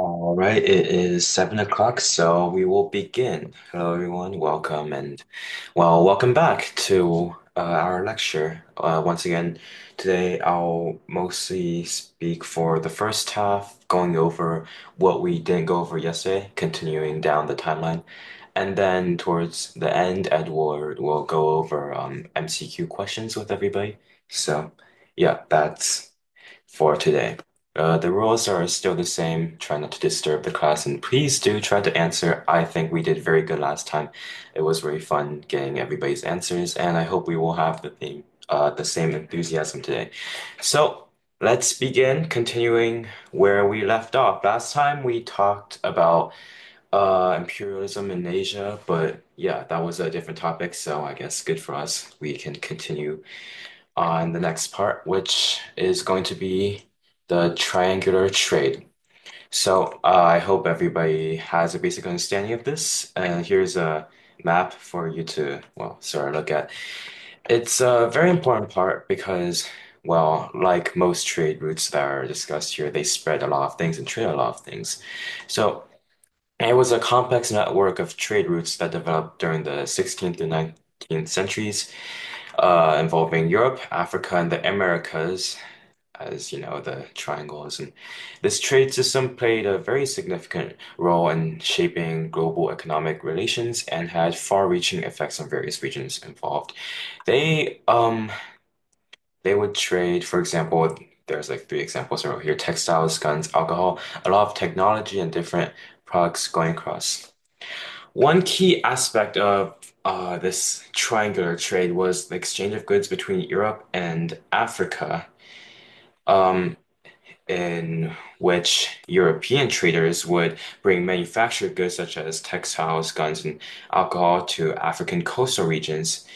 All right, it is 7 o'clock, so we will begin. Hello, everyone. Welcome and welcome back to our lecture. Once again, today I'll mostly speak for the first half, going over what we didn't go over yesterday, continuing down the timeline. And then towards the end, Edward will go over MCQ questions with everybody. So, yeah, that's for today. The rules are still the same. Try not to disturb the class, and please do try to answer. I think we did very good last time. It was very fun getting everybody's answers, and I hope we will have the same enthusiasm today. So let's begin, continuing where we left off. Last time we talked about imperialism in Asia, but yeah, that was a different topic. So I guess good for us. We can continue on the next part, which is going to be the triangular trade. So I hope everybody has a basic understanding of this. And here's a map for you to, sort of look at. It's a very important part because, like most trade routes that are discussed here, they spread a lot of things and trade a lot of things. So it was a complex network of trade routes that developed during the 16th and 19th centuries, involving Europe, Africa, and the Americas, as you know, the triangles. And this trade system played a very significant role in shaping global economic relations and had far-reaching effects on various regions involved. They um they would trade, for example, there's like three examples over here: textiles, guns, alcohol, a lot of technology and different products going across. One key aspect of this triangular trade was the exchange of goods between Europe and Africa, um, in which European traders would bring manufactured goods such as textiles, guns, and alcohol to African coastal regions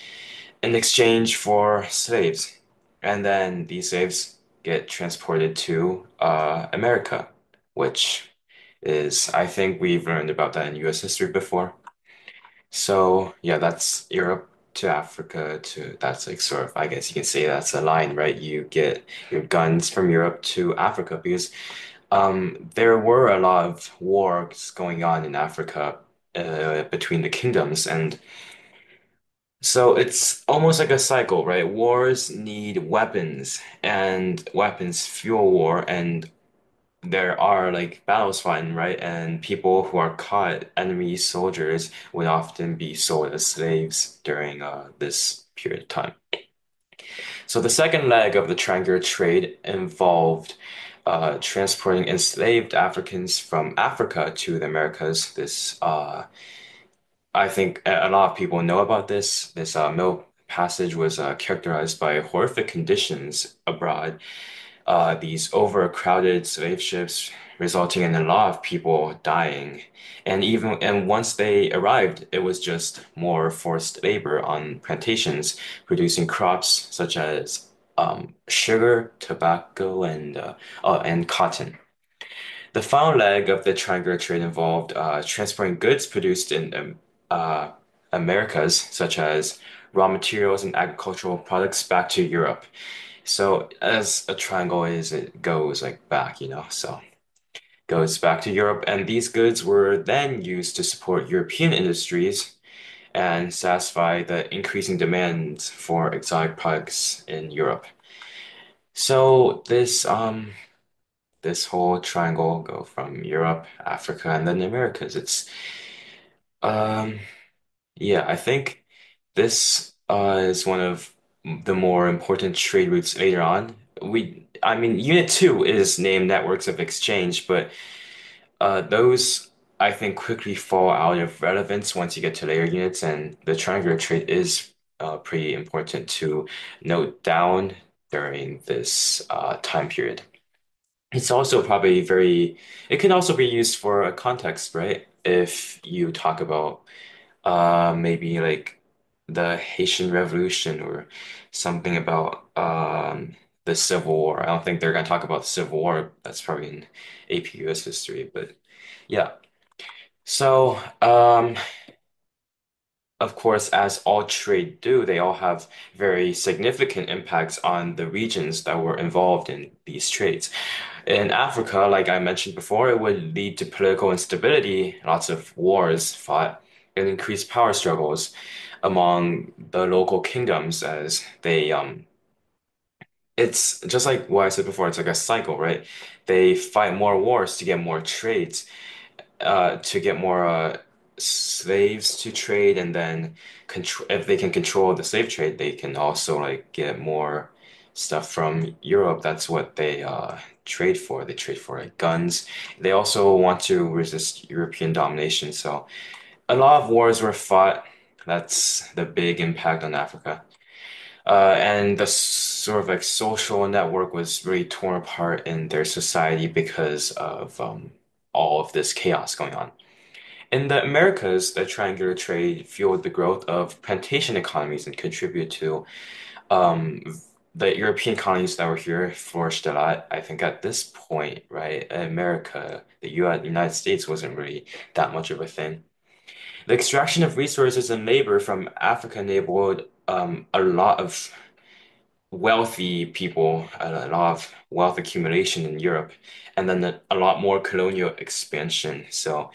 in exchange for slaves. And then these slaves get transported to America, which is, I think we've learned about that in US history before. So yeah, that's Europe to Africa to that's like sort of I guess you can say that's a line, right? You get your guns from Europe to Africa because there were a lot of wars going on in Africa between the kingdoms, and so it's almost like a cycle, right? Wars need weapons, and weapons fuel war, and there are like battles fighting, right? And people who are caught, enemy soldiers, would often be sold as slaves during this period of time. So the second leg of the triangular trade involved transporting enslaved Africans from Africa to the Americas. I think a lot of people know about this. This middle passage was characterized by horrific conditions abroad, these overcrowded slave ships resulting in a lot of people dying. And once they arrived, it was just more forced labor on plantations producing crops such as sugar, tobacco, and cotton. The final leg of the triangular trade involved transporting goods produced in uh, Americas, such as raw materials and agricultural products, back to Europe. So as a triangle is, it goes like back, so goes back to Europe, and these goods were then used to support European industries and satisfy the increasing demands for exotic products in Europe. So this whole triangle go from Europe, Africa, and then the Americas. It's um yeah, I think this is one of the more important trade routes later on. I mean, Unit 2 is named Networks of Exchange, but those I think quickly fall out of relevance once you get to later units, and the triangular trade is pretty important to note down during this time period. It's also probably it can also be used for a context, right? If you talk about maybe like the Haitian Revolution or something about the Civil War. I don't think they're gonna talk about the Civil War. That's probably in AP US history, but yeah. So of course, as all trade do, they all have very significant impacts on the regions that were involved in these trades. In Africa, like I mentioned before, it would lead to political instability, lots of wars fought, and increased power struggles among the local kingdoms as it's just like what I said before, it's like a cycle, right? They fight more wars to get more trades, to get more slaves to trade, and then control if they can control the slave trade, they can also like get more stuff from Europe. That's what they trade for. They trade for like guns. They also want to resist European domination. So a lot of wars were fought. That's the big impact on Africa. And the sort of like social network was really torn apart in their society because of all of this chaos going on. In the Americas, the triangular trade fueled the growth of plantation economies and contributed to um, the European colonies that were here flourished a lot. I think at this point, right, America, the US, United States wasn't really that much of a thing. The extraction of resources and labor from Africa enabled a lot of wealthy people, a lot of wealth accumulation in Europe, and then a lot more colonial expansion. So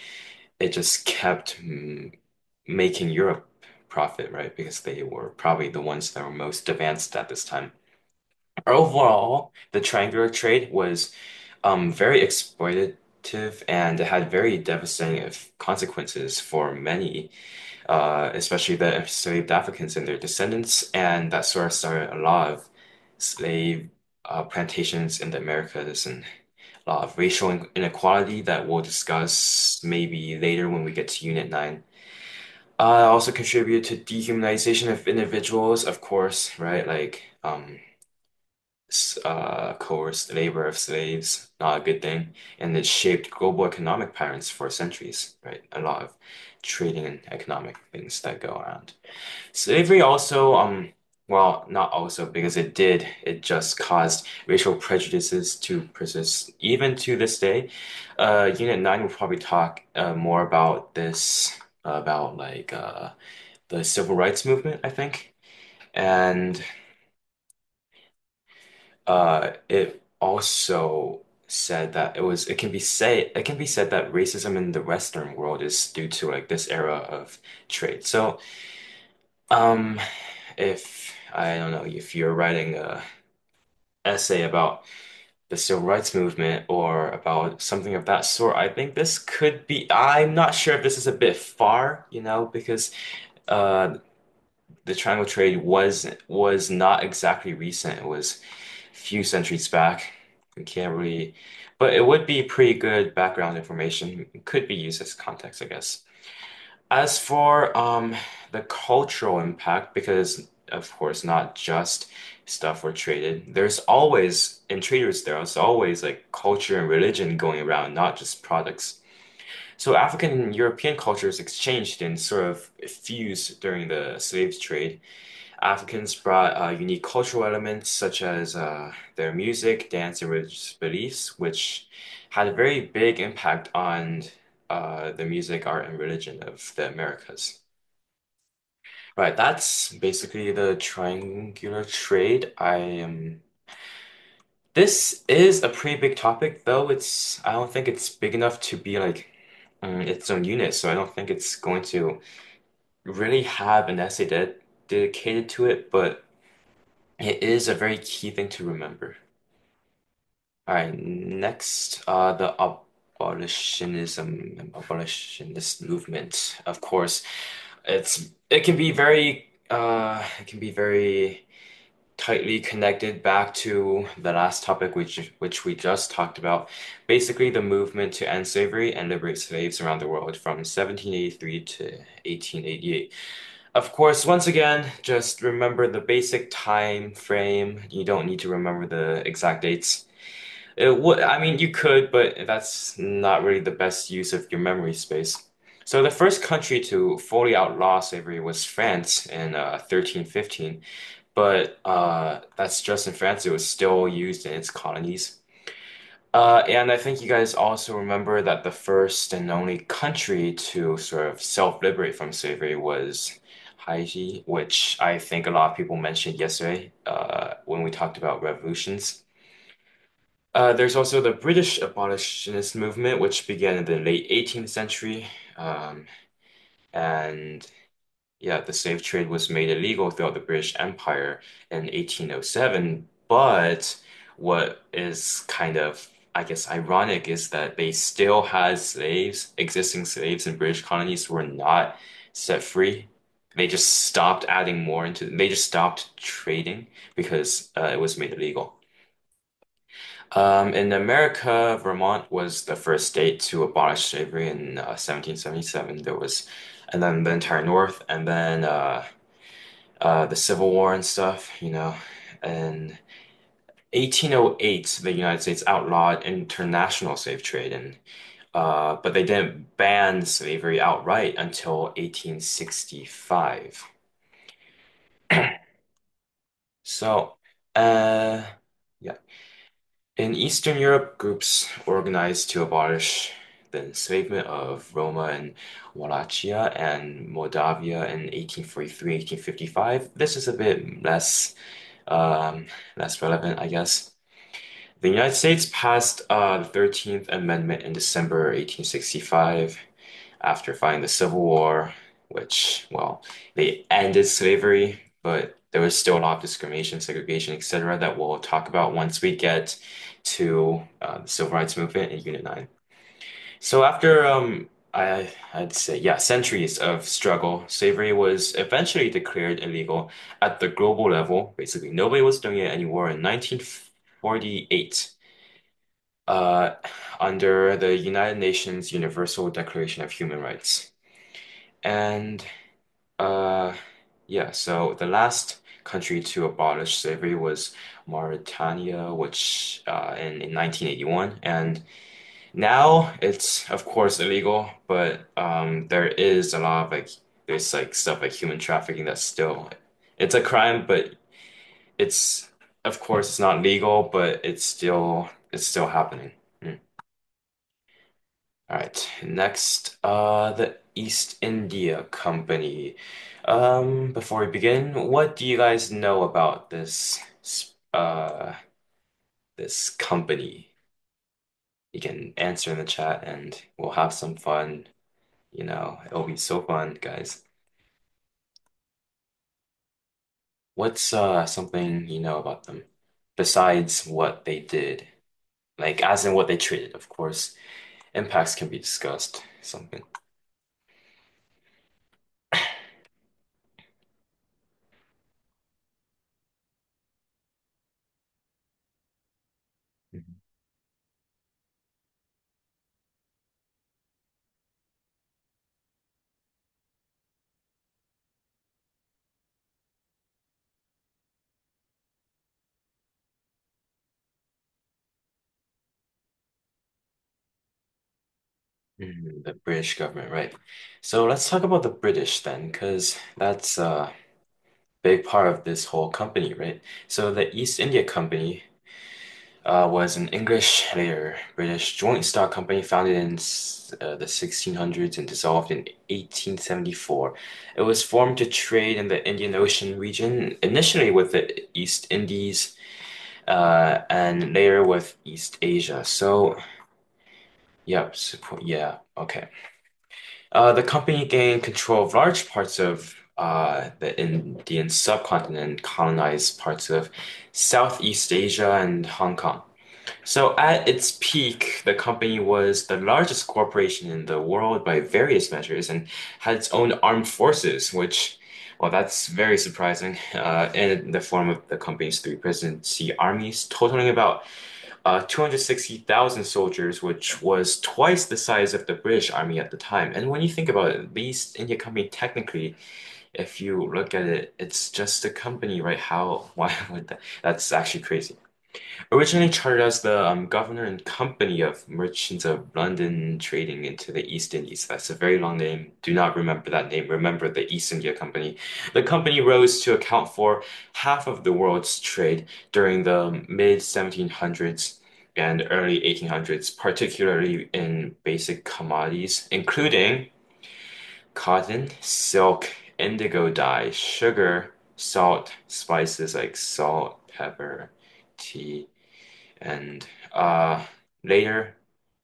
it just kept making Europe profit, right? Because they were probably the ones that were most advanced at this time. Overall, the triangular trade was very exploitative and it had very devastating consequences for many, especially the enslaved Africans and their descendants. And that sort of started a lot of slave plantations in the Americas and a lot of racial inequality that we'll discuss maybe later when we get to Unit 9. Also contribute to dehumanization of individuals, of course, right? Like coerced labor of slaves, not a good thing. And it shaped global economic patterns for centuries, right? A lot of trading and economic things that go around. Slavery also, well, not also because it just caused racial prejudices to persist even to this day. Unit 9 will probably talk more about this, about like the civil rights movement, I think. And it also said that it can be said that racism in the Western world is due to like this era of trade. So, um, if I don't know if you're writing a essay about the civil rights movement or about something of that sort, I think this could be. I'm not sure if this is a bit far, because uh, the triangle trade was not exactly recent. It was a few centuries back. We can't really, but it would be pretty good background information. It could be used as context, I guess. As for the cultural impact, because of course not just stuff were traded, there's always in traders there's always like culture and religion going around, not just products. So African and European cultures exchanged and sort of fused during the slave trade. Africans brought unique cultural elements such as their music, dance, and religious beliefs, which had a very big impact on the music, art, and religion of the Americas. Right, that's basically the triangular trade. This is a pretty big topic, though I don't think it's big enough to be like its own unit, so I don't think it's going to really have an essay dedicated to it, but it is a very key thing to remember. All right, next, the abolitionist movement. Of course, it can be very tightly connected back to the last topic, which we just talked about. Basically, the movement to end slavery and liberate slaves around the world from 1783 to 1888. Of course, once again, just remember the basic time frame. You don't need to remember the exact dates. I mean, you could, but that's not really the best use of your memory space. So the first country to fully outlaw slavery was France in 1315, but that's just in France. It was still used in its colonies. And I think you guys also remember that the first and only country to sort of self-liberate from slavery was Haiti, which I think a lot of people mentioned yesterday when we talked about revolutions. There's also the British abolitionist movement, which began in the late 18th century. Um, and yeah, the slave trade was made illegal throughout the British Empire in 1807. But what is kind of, I guess, ironic is that they still had slaves, existing slaves in British colonies who were not set free. They just stopped adding more they just stopped trading because it was made illegal. In America, Vermont was the first state to abolish slavery in 1777. And then the entire North, and then the Civil War and stuff, you know. In 1808, the United States outlawed international slave trade, and but they didn't ban slavery outright until 1865. So, uh, yeah. In Eastern Europe, groups organized to abolish the enslavement of Roma and Wallachia and Moldavia in 1843, 1855. This is a bit um, less relevant, I guess. The United States passed the 13th Amendment in December 1865 after fighting the Civil War, which, well, they ended slavery, but there was still a lot of discrimination, segregation, etc., that we'll talk about once we get to the Civil Rights Movement in Unit 9. So after I'd say yeah, centuries of struggle, slavery was eventually declared illegal at the global level. Basically, nobody was doing it anymore in 1948, uh, under the United Nations Universal Declaration of Human Rights. And uh, yeah, so the last country to abolish slavery was Mauritania, which in 1981, and now it's of course illegal, but there is a lot of there's like stuff like human trafficking that's still it's a crime, but it's of course it's not legal, but it's still happening. Mm. All right, next, the East India Company. Before we begin, what do you guys know about this company? You can answer in the chat and we'll have some fun. It'll be so fun, guys. What's something you know about them besides what they did? Like as in what they traded, of course. Impacts can be discussed. Something. The British government, right? So let's talk about the British then, because that's a big part of this whole company, right? So the East India Company was an English, later British joint stock company founded in the 1600s and dissolved in 1874. It was formed to trade in the Indian Ocean region, initially with the East Indies, and later with East Asia. So, yep, yeah, okay. The company gained control of large parts of the Indian subcontinent and colonized parts of Southeast Asia and Hong Kong. So at its peak, the company was the largest corporation in the world by various measures and had its own armed forces, which, well, that's very surprising, in the form of the company's three presidency armies, totaling about 260,000 soldiers, which was twice the size of the British Army at the time. And when you think about it, the East India Company, technically, if you look at it, it's just a company, right? Why would that's actually crazy. Originally chartered as the governor and company of merchants of London trading into the East Indies. That's a very long name. Do not remember that name. Remember the East India Company. The company rose to account for half of the world's trade during the mid 1700s and early 1800s, particularly in basic commodities, including cotton, silk, indigo dye, sugar, salt, spices like salt, pepper, tea and Uh, later,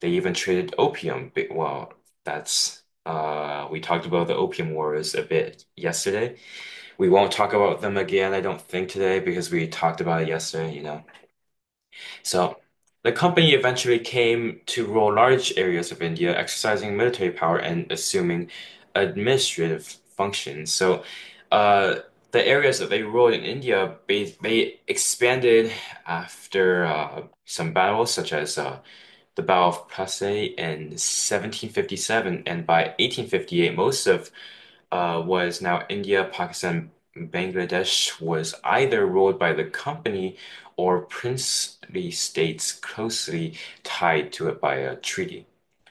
they even traded opium. Well, that's we talked about the Opium Wars a bit yesterday. We won't talk about them again, I don't think, today because we talked about it yesterday, you know. So the company eventually came to rule large areas of India, exercising military power and assuming administrative functions. So uh, the areas that they ruled in India, they expanded after some battles, such as the Battle of Plassey in 1757, and by 1858, most of was now India, Pakistan, Bangladesh was either ruled by the company or princely states closely tied to it by a treaty.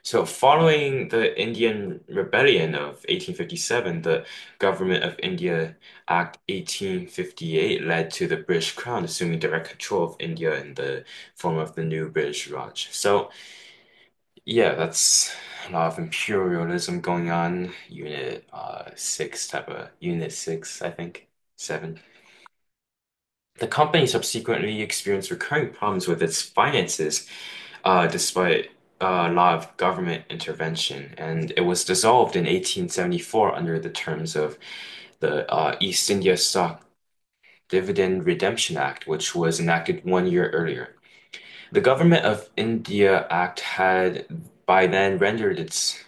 So, following the Indian Rebellion of 1857, the Government of India Act 1858 led to the British Crown assuming direct control of India in the form of the new British Raj. So, yeah, that's a lot of imperialism going on. Unit six type of unit six, I think. Seven. The company subsequently experienced recurring problems with its finances, despite a lot of government intervention, and it was dissolved in 1874 under the terms of the East India Stock Dividend Redemption Act, which was enacted 1 year earlier. The Government of India Act had by then rendered it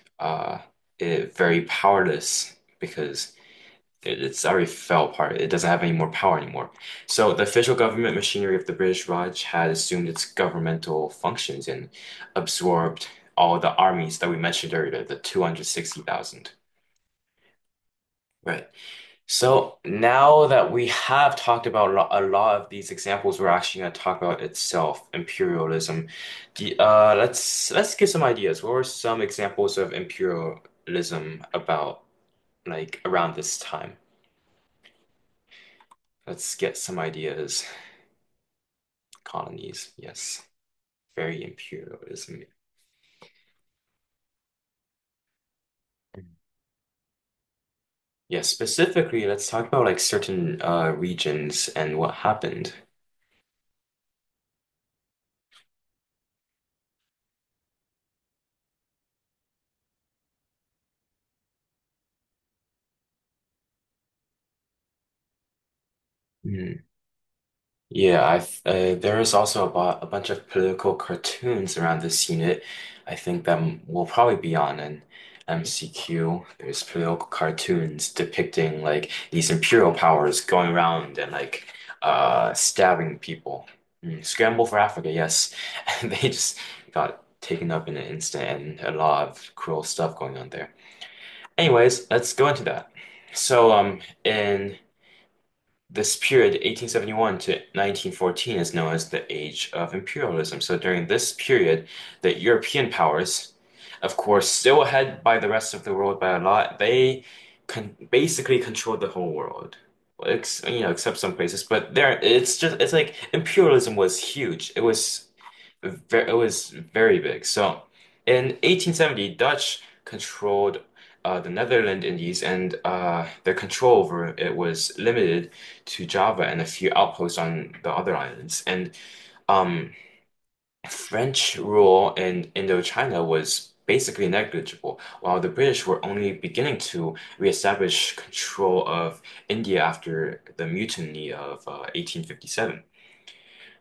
very powerless because it's already fell apart. It doesn't have any more power anymore. So the official government machinery of the British Raj had assumed its governmental functions and absorbed all the armies that we mentioned earlier, the 260,000. Right. So now that we have talked about a lot of these examples, we're actually going to talk about itself, imperialism. Let's give some ideas. What were some examples of imperialism about like around this time? Let's get some ideas. Colonies, yes, very imperialism. Yeah, specifically, let's talk about like certain regions and what happened. Yeah, there is also a bunch of political cartoons around this unit. I think that will probably be on an MCQ. There's political cartoons depicting like these imperial powers going around and like stabbing people. Scramble for Africa, yes. And they just got taken up in an instant and a lot of cruel stuff going on there. Anyways, let's go into that. So in this period, 1871 to 1914, is known as the Age of Imperialism. So during this period, the European powers, of course, still ahead by the rest of the world by a lot, they basically controlled the whole world. Except some places, but there, it's like imperialism was huge. It was very big. So in 1870, Dutch controlled the Netherlands Indies, and their control over it was limited to Java and a few outposts on the other islands. And um, French rule in Indochina was basically negligible, while the British were only beginning to reestablish control of India after the mutiny of 1857.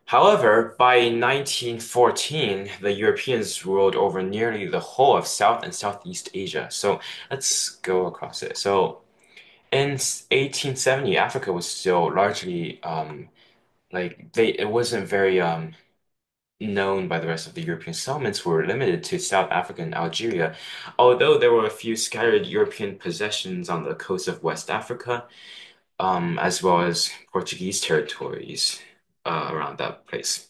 However, by 1914, the Europeans ruled over nearly the whole of South and Southeast Asia. So let's go across it. So in 1870, Africa was still largely it wasn't very known by the rest of the European settlements were limited to South Africa and Algeria, although there were a few scattered European possessions on the coast of West Africa, as well as Portuguese territories around that place.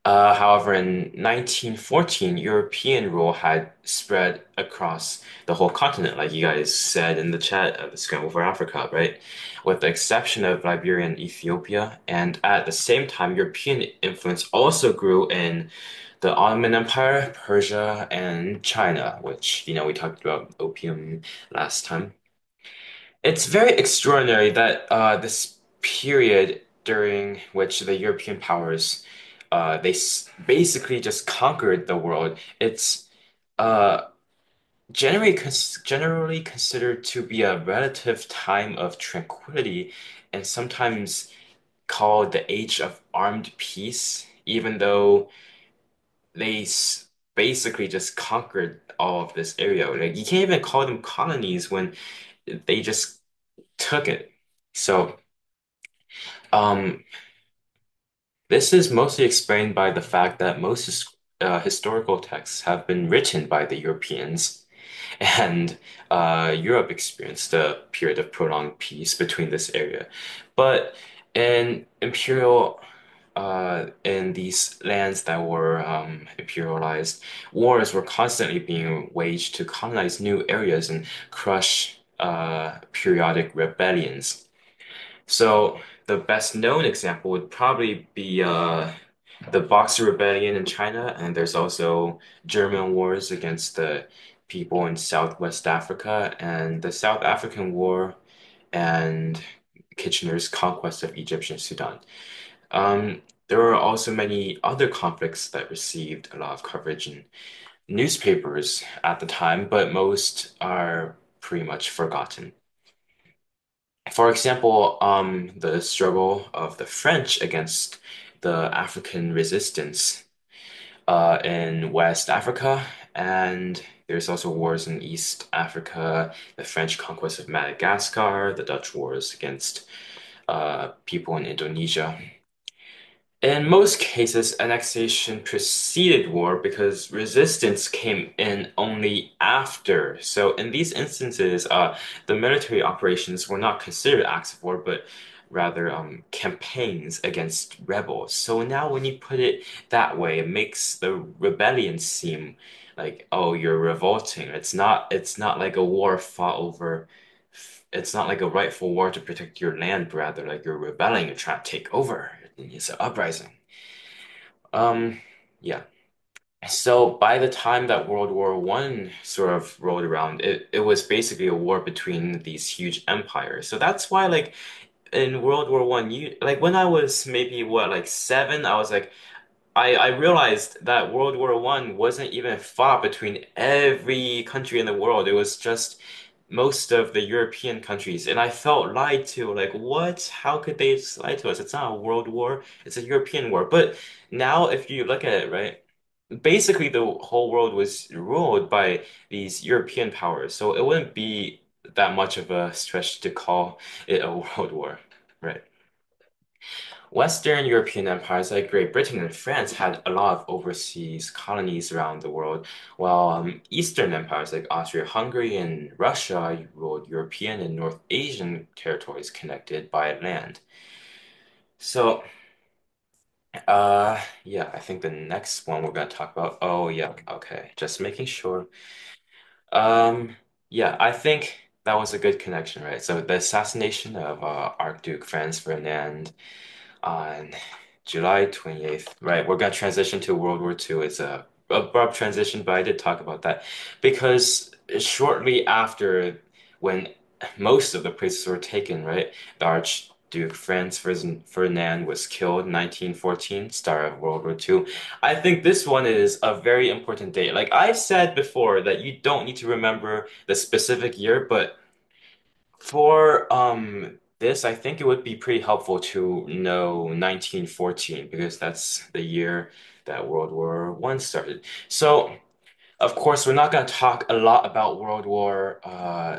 However, in 1914, European rule had spread across the whole continent, like you guys said in the chat, the Scramble for Africa, right? With the exception of Liberia and Ethiopia. And at the same time, European influence also grew in the Ottoman Empire, Persia, and China, which, we talked about opium last time. It's very extraordinary that this period during which the European powers basically just conquered the world. It's uh, generally considered to be a relative time of tranquility and sometimes called the Age of Armed Peace, even though basically just conquered all of this area. Like you can't even call them colonies when they just took it. So, um, this is mostly explained by the fact that most historical texts have been written by the Europeans, and Europe experienced a period of prolonged peace between this area. But in these lands that were imperialized, wars were constantly being waged to colonize new areas and crush periodic rebellions. So the best known example would probably be the Boxer Rebellion in China, and there's also German wars against the people in Southwest Africa, and the South African War, and Kitchener's conquest of Egyptian Sudan. There are also many other conflicts that received a lot of coverage in newspapers at the time, but most are pretty much forgotten. For example, the struggle of the French against the African resistance in West Africa, and there's also wars in East Africa, the French conquest of Madagascar, the Dutch wars against people in Indonesia. In most cases, annexation preceded war because resistance came in only after. So, in these instances, the military operations were not considered acts of war, but rather campaigns against rebels. So now, when you put it that way, it makes the rebellion seem like, oh, you're revolting. It's not like a war fought over. It's not like a rightful war to protect your land, but rather like you're rebelling, you're trying to take over. It's an uprising. Um, yeah. So by the time that World War One sort of rolled around, it was basically a war between these huge empires. So that's why like in World War One, you like when I was maybe what like seven, I was like I realized that World War One wasn't even fought between every country in the world. It was just most of the European countries, and I felt lied to. Like, what? How could they lie to us? It's not a world war, it's a European war. But now, if you look at it, right, basically the whole world was ruled by these European powers, so it wouldn't be that much of a stretch to call it a world war, right? Western European empires like Great Britain and France had a lot of overseas colonies around the world, while Eastern empires like Austria-Hungary and Russia ruled European and North Asian territories connected by land. So, yeah, I think the next one we're going to talk about. Oh, yeah, okay, just making sure. Um, yeah, I think that was a good connection, right? So the assassination of Archduke Franz Ferdinand on July 28th. Right, we're gonna transition to World War II. It's a abrupt transition, but I did talk about that because shortly after, when most of the places were taken, right, the Archduke Ferdinand was killed in 1914, start of World War II. I think this one is a very important date. Like I've said before, that you don't need to remember the specific year, but for this, I think it would be pretty helpful to know 1914 because that's the year that World War One started. So, of course, we're not going to talk a lot about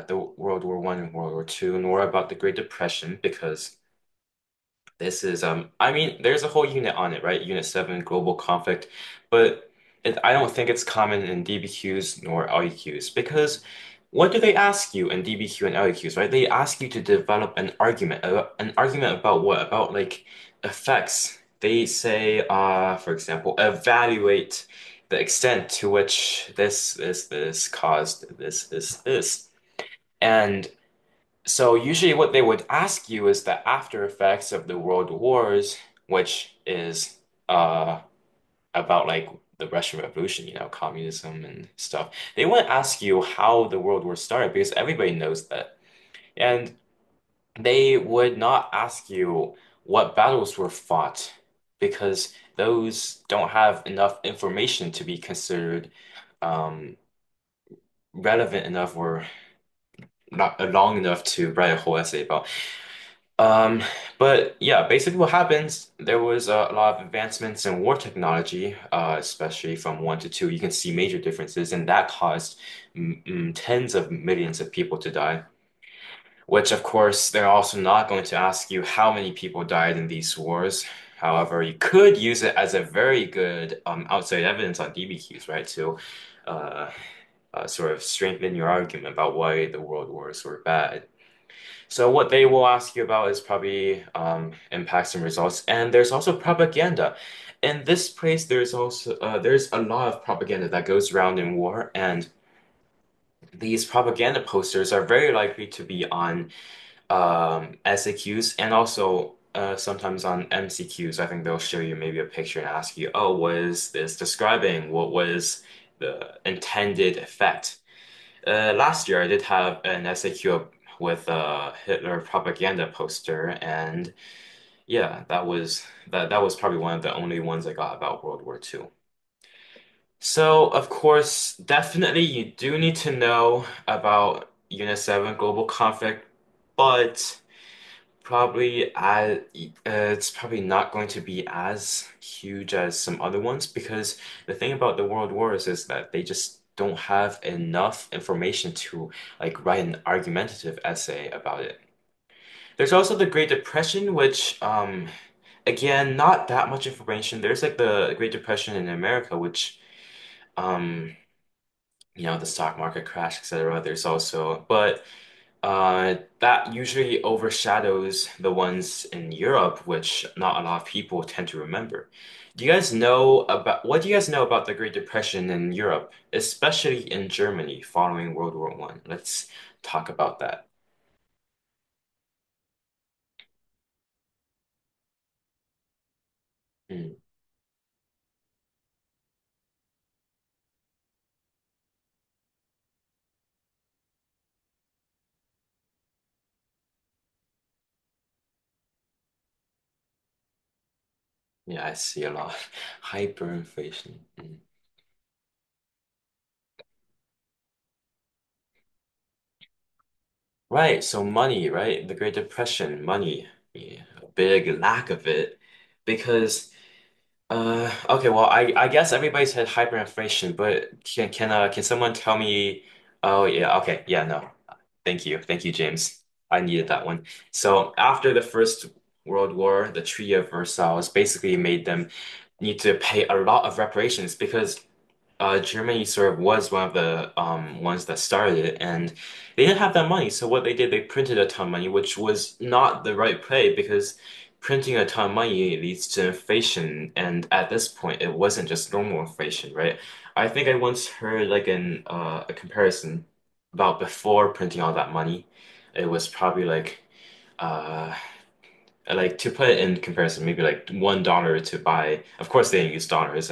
the World War One and World War Two, nor about the Great Depression because this is I mean there's a whole unit on it, right? Unit 7, global conflict, but I don't think it's common in DBQs nor LEQs because what do they ask you in DBQ and LEQs, right? They ask you to develop an argument about what? About like effects. They say, for example, evaluate the extent to which this caused this. And so usually what they would ask you is the after effects of the world wars, which is uh about like the Russian Revolution, communism and stuff. They wouldn't ask you how the world war started because everybody knows that. And they would not ask you what battles were fought because those don't have enough information to be considered um, relevant enough or not long enough to write a whole essay about. Um, but yeah, basically what happens, there was a lot of advancements in war technology, especially from one to two. You can see major differences, and that caused tens of millions of people to die. Which, of course, they're also not going to ask you how many people died in these wars. However, you could use it as a very good outside evidence on DBQs, right? To uh, sort of strengthen your argument about why the world wars were bad. So what they will ask you about is probably impacts and results, and there's also propaganda. In this place, there's a lot of propaganda that goes around in war, and these propaganda posters are very likely to be on SAQs and also sometimes on MCQs. I think they'll show you maybe a picture and ask you, oh, what is this describing? What was the intended effect? Last year, I did have an SAQ with a Hitler propaganda poster, and yeah, that was probably one of the only ones I got about World War II. So, of course, definitely you do need to know about Unit 7 global conflict, but it's probably not going to be as huge as some other ones because the thing about the world wars is that they just don't have enough information to like write an argumentative essay about it. There's also the Great Depression, which again, not that much information. There's like the Great Depression in America, which um the stock market crash, etc. There's also, but that usually overshadows the ones in Europe, which not a lot of people tend to remember. What do you guys know about the Great Depression in Europe, especially in Germany following World War One? Let's talk about that. Hmm. Yeah, I see a lot. Hyperinflation. Hmm. Right, so money, right? The Great Depression, money, yeah, a big lack of it because okay, well, I guess everybody's had hyperinflation, but can someone tell me? Oh yeah, okay, yeah, no, thank you, James. I needed that one. So after the First World War, the Treaty of Versailles basically made them need to pay a lot of reparations because Germany sort of was one of the ones that started it, and they didn't have that money. So what they did, they printed a ton of money, which was not the right play because printing a ton of money leads to inflation, and at this point, it wasn't just normal inflation, right? I think I once heard like a comparison about before printing all that money, it was probably uh like to put it in comparison, maybe like $1 to buy. Of course, they didn't use dollars,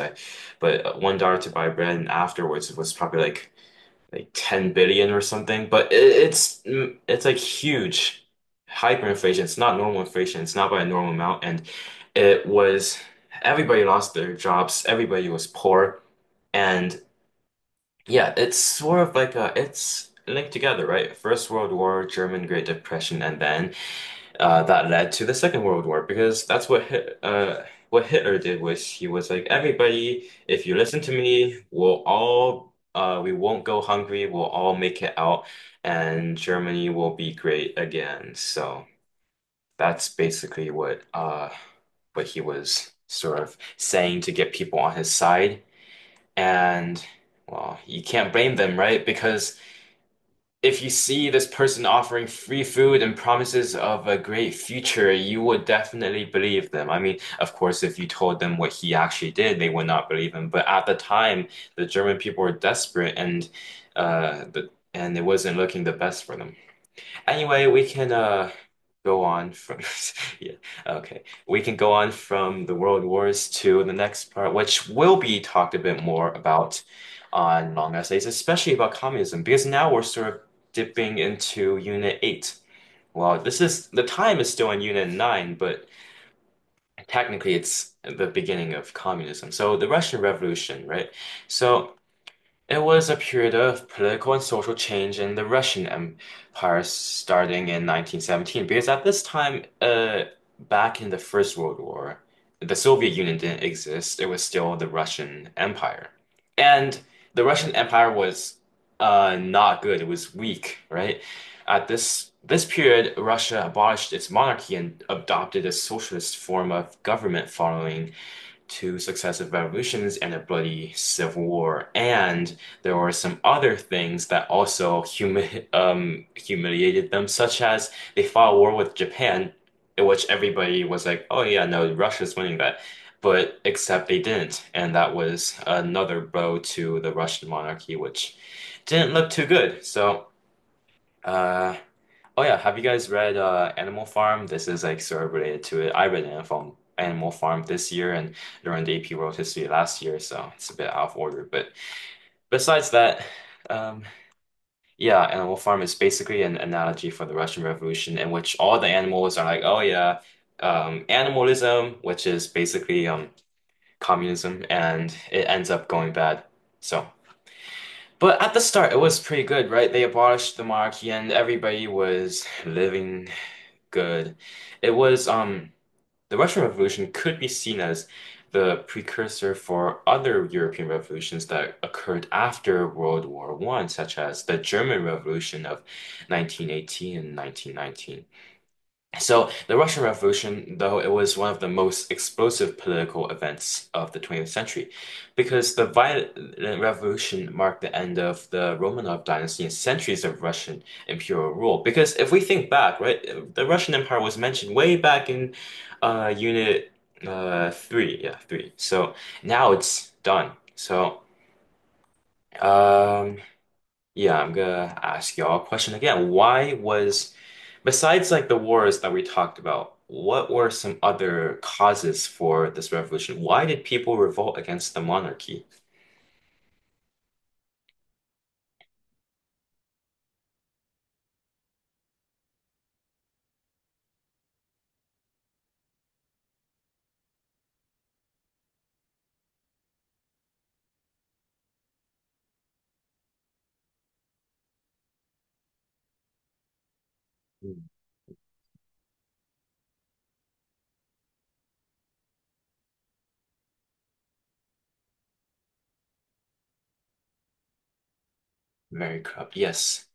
but $1 to buy bread, and afterwards it was probably like 10 billion or something. But it's like huge hyperinflation. It's not normal inflation. It's not by a normal amount, and it was everybody lost their jobs. Everybody was poor, and yeah, it's sort of like it's linked together, right? First World War, German Great Depression, and then that led to the Second World War because that's what Hitler did was he was like everybody, if you listen to me, we won't go hungry, we'll all make it out, and Germany will be great again. So that's basically what he was sort of saying to get people on his side. And well, you can't blame them, right? Because if you see this person offering free food and promises of a great future, you would definitely believe them. I mean, of course, if you told them what he actually did, they would not believe him. But at the time, the German people were desperate and it wasn't looking the best for them. Anyway, we can go on from yeah, okay. We can go on from the world wars to the next part, which will be talked a bit more about on long essays, especially about communism, because now we're sort of dipping into Unit 8. Well, this is the time is still in Unit 9, but technically it's the beginning of communism. So the Russian Revolution, right? So it was a period of political and social change in the Russian Empire starting in 1917. Because at this time, back in the First World War, the Soviet Union didn't exist. It was still the Russian Empire. And the Russian Empire was not good. It was weak, right? At this period, Russia abolished its monarchy and adopted a socialist form of government following two successive revolutions and a bloody civil war. And there were some other things that also humiliated them, such as they fought a war with Japan, in which everybody was like, oh, yeah, no, Russia's winning that. But except they didn't. And that was another blow to the Russian monarchy, which didn't look too good. So, uh, oh yeah, have you guys read Animal Farm? This is like sort of related to it. I read Animal Farm this year and learned AP World History last year, so it's a bit out of order. But besides that, um, yeah, Animal Farm is basically an analogy for the Russian Revolution in which all the animals are like, oh yeah, animalism, which is basically communism, and it ends up going bad. So, but at the start, it was pretty good, right? They abolished the monarchy and everybody was living good. It was the Russian Revolution could be seen as the precursor for other European revolutions that occurred after World War One, such as the German Revolution of 1918 and 1919. So the Russian Revolution, though it was one of the most explosive political events of the 20th century, because the violent revolution marked the end of the Romanov dynasty and centuries of Russian imperial rule. Because if we think back, right, the Russian Empire was mentioned way back in Unit 3, yeah, 3. So now it's done. So um, yeah, I'm gonna ask y'all a question again. Besides like the wars that we talked about, what were some other causes for this revolution? Why did people revolt against the monarchy? Hmm. Very corrupt. Yes.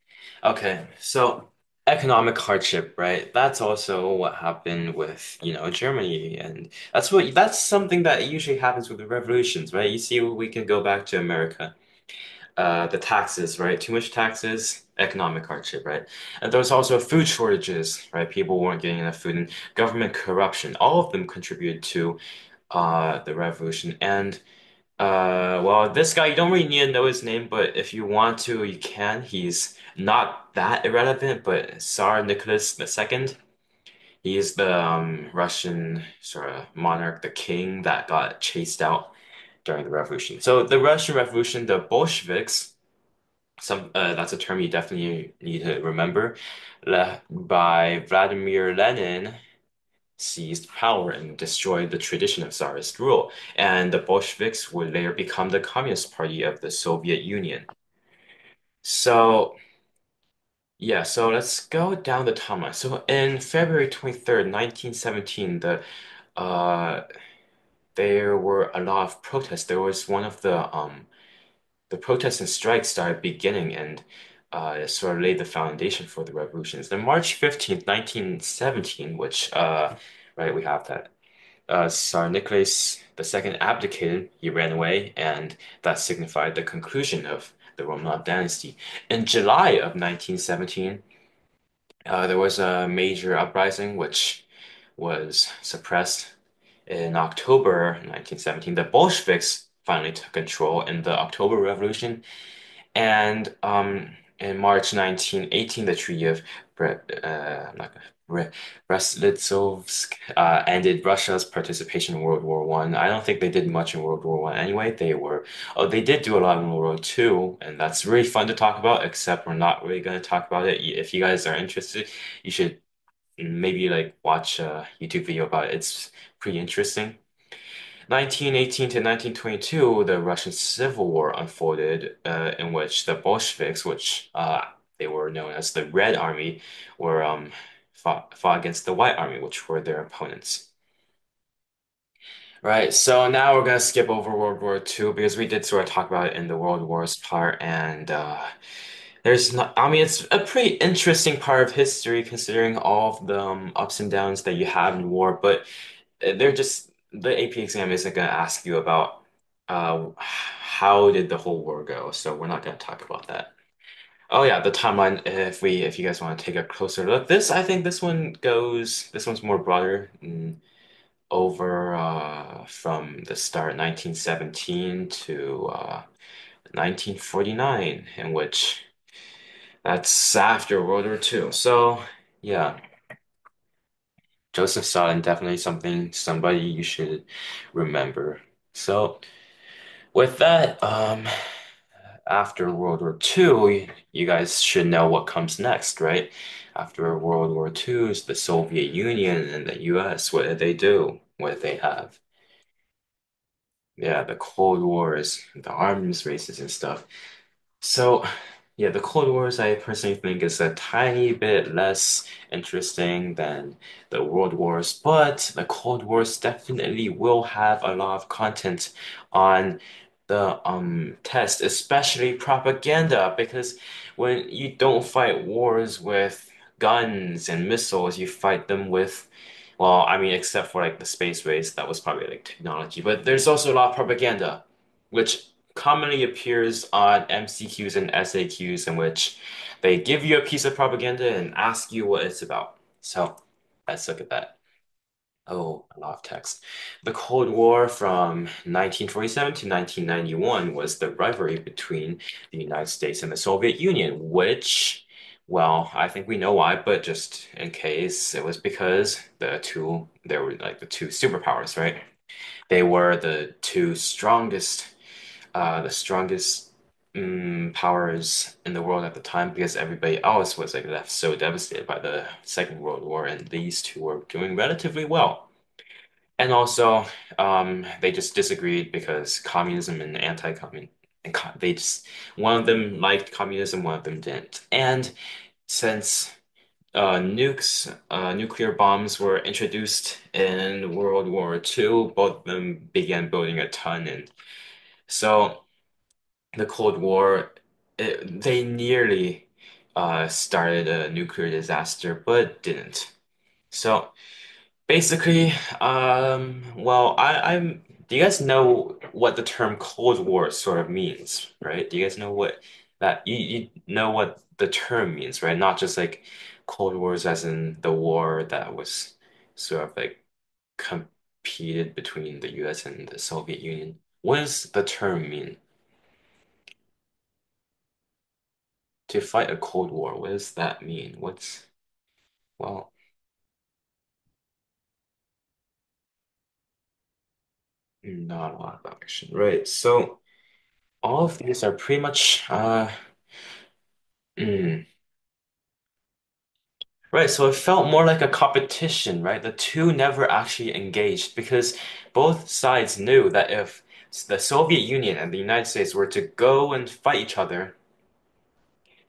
Okay, so economic hardship, right? That's also what happened with, Germany, and that's something that usually happens with the revolutions, right? You see, we can go back to America. The taxes, right? Too much taxes, economic hardship, right? And there was also food shortages, right? People weren't getting enough food and government corruption. All of them contributed to the revolution. And well, this guy, you don't really need to know his name, but if you want to, you can. He's not that irrelevant, but Tsar Nicholas II. He's the Russian sort of monarch, the king that got chased out during the revolution. So the Russian Revolution, the Bolsheviks, that's a term you definitely need to remember. By Vladimir Lenin seized power and destroyed the tradition of Tsarist rule, and the Bolsheviks would later become the Communist Party of the Soviet Union. So yeah, so let's go down the timeline. So in February 23rd, 1917, uh there were a lot of protests. There was one of the protests and strikes started beginning and it sort of laid the foundation for the revolutions. Then March 15th, 1917, which right, we have that. Tsar Nicholas II abdicated, he ran away, and that signified the conclusion of the Romanov dynasty. In July of 1917, there was a major uprising which was suppressed. In October 1917, the Bolsheviks finally took control in the October Revolution, and in March 1918, the Treaty of I'm not gonna, Brest-Litovsk ended Russia's participation in World War One. I don't think they did much in World War One anyway. They did do a lot in World War Two, and that's really fun to talk about, except we're not really going to talk about it. If you guys are interested, you should. maybe like watch a YouTube video about it. It's pretty interesting. 1918 to 1922, the Russian Civil War unfolded, in which the Bolsheviks, which they were known as the Red Army, were fought against the White Army, which were their opponents. Right, so now we're gonna skip over World War II because we did sort of talk about it in the World Wars part, and there's not, I mean, it's a pretty interesting part of history considering all of the ups and downs that you have in war, but they're just, the AP exam isn't gonna ask you about how did the whole war go, so we're not gonna talk about that. Oh yeah, the timeline, if you guys want to take a closer look, I think this one's more broader. Over from the start 1917 to 1949, in which that's after World War II. So, yeah, Joseph Stalin definitely somebody you should remember. So, with that, after World War II, you guys should know what comes next, right? After World War II is the Soviet Union and the US. What did they do? What did they have? Yeah, the Cold Wars, the arms races and stuff. So, yeah, the Cold Wars, I personally think is a tiny bit less interesting than the World Wars, but the Cold Wars definitely will have a lot of content on the test, especially propaganda, because when you don't fight wars with guns and missiles, you fight them with, well, I mean, except for like the space race, that was probably like technology, but there's also a lot of propaganda, which commonly appears on MCQs and SAQs, in which they give you a piece of propaganda and ask you what it's about. So let's look at that. Oh, a lot of text. The Cold War from 1947 to 1991 was the rivalry between the United States and the Soviet Union, which, well, I think we know why, but just in case, it was because they were like the two superpowers, right? They were the strongest powers in the world at the time because everybody else was like left so devastated by the Second World War, and these two were doing relatively well. And also, they just disagreed because communism and anti-commun and they just one of them liked communism, one of them didn't. And since nuclear bombs were introduced in World War II, both of them began building a ton, and so the Cold War, they nearly started a nuclear disaster, but didn't. So basically, well, do you guys know what the term Cold War sort of means, right? Do you guys know what you know what the term means, right? Not just like Cold Wars as in the war that was sort of like competed between the US and the Soviet Union. What does the term mean? To fight a Cold War, what does that mean? Well, not a lot of action, right? So all of these are pretty much mm, right. So it felt more like a competition, right? The two never actually engaged because both sides knew that if the Soviet Union and the United States were to go and fight each other,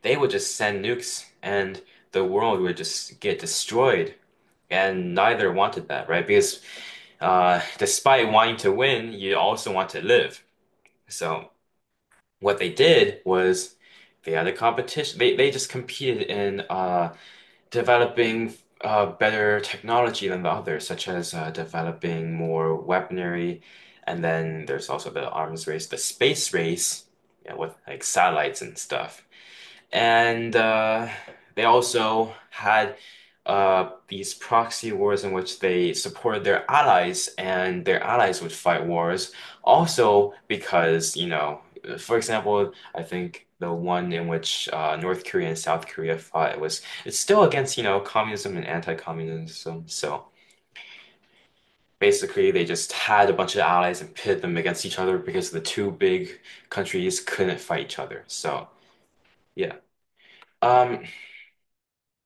they would just send nukes and the world would just get destroyed. And neither wanted that, right? Because despite wanting to win, you also want to live. So what they did was they had a competition. They just competed in developing better technology than the others, such as developing more weaponry. And then there's also the arms race, the space race, yeah, with like satellites and stuff. And they also had these proxy wars in which they supported their allies, and their allies would fight wars. Also, because, for example, I think the one in which North Korea and South Korea fought, it's still against, communism and anti-communism. So basically, they just had a bunch of allies and pitted them against each other because the two big countries couldn't fight each other. So yeah. Um,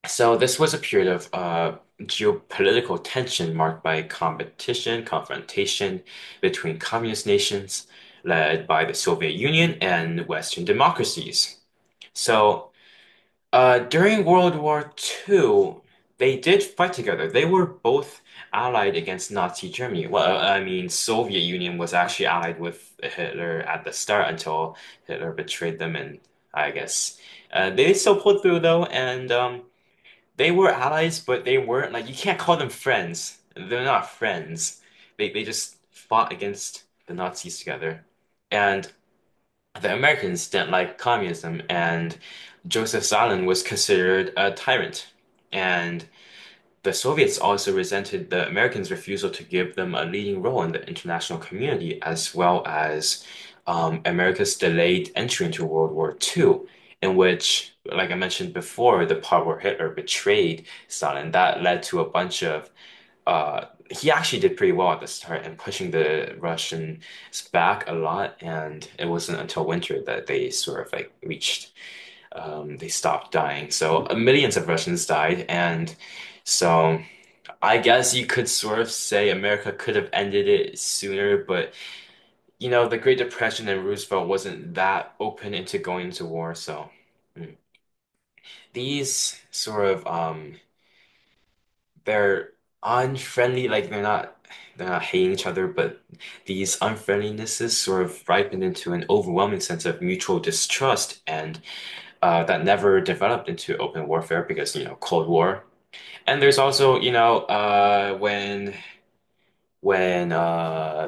So this was a period of geopolitical tension marked by competition, confrontation between communist nations led by the Soviet Union and Western democracies. So, during World War II, they did fight together. They were both allied against Nazi Germany. Well, I mean, Soviet Union was actually allied with Hitler at the start until Hitler betrayed them, and I guess they still pulled through though, and they were allies, but they weren't like you can't call them friends. They're not friends. They just fought against the Nazis together, and the Americans didn't like communism, and Joseph Stalin was considered a tyrant. And the Soviets also resented the Americans' refusal to give them a leading role in the international community, as well as America's delayed entry into World War II, in which, like I mentioned before, the part where Hitler betrayed Stalin, that led to a bunch of he actually did pretty well at the start and pushing the Russians back a lot. And it wasn't until winter that they sort of like reached, they stopped dying. So millions of Russians died. And so I guess you could sort of say America could have ended it sooner, but the Great Depression and Roosevelt wasn't that open into going into war. So mm. These sort of they're unfriendly, like they're not hating each other, but these unfriendlinesses sort of ripened into an overwhelming sense of mutual distrust, and that never developed into open warfare because Cold War. And there's also when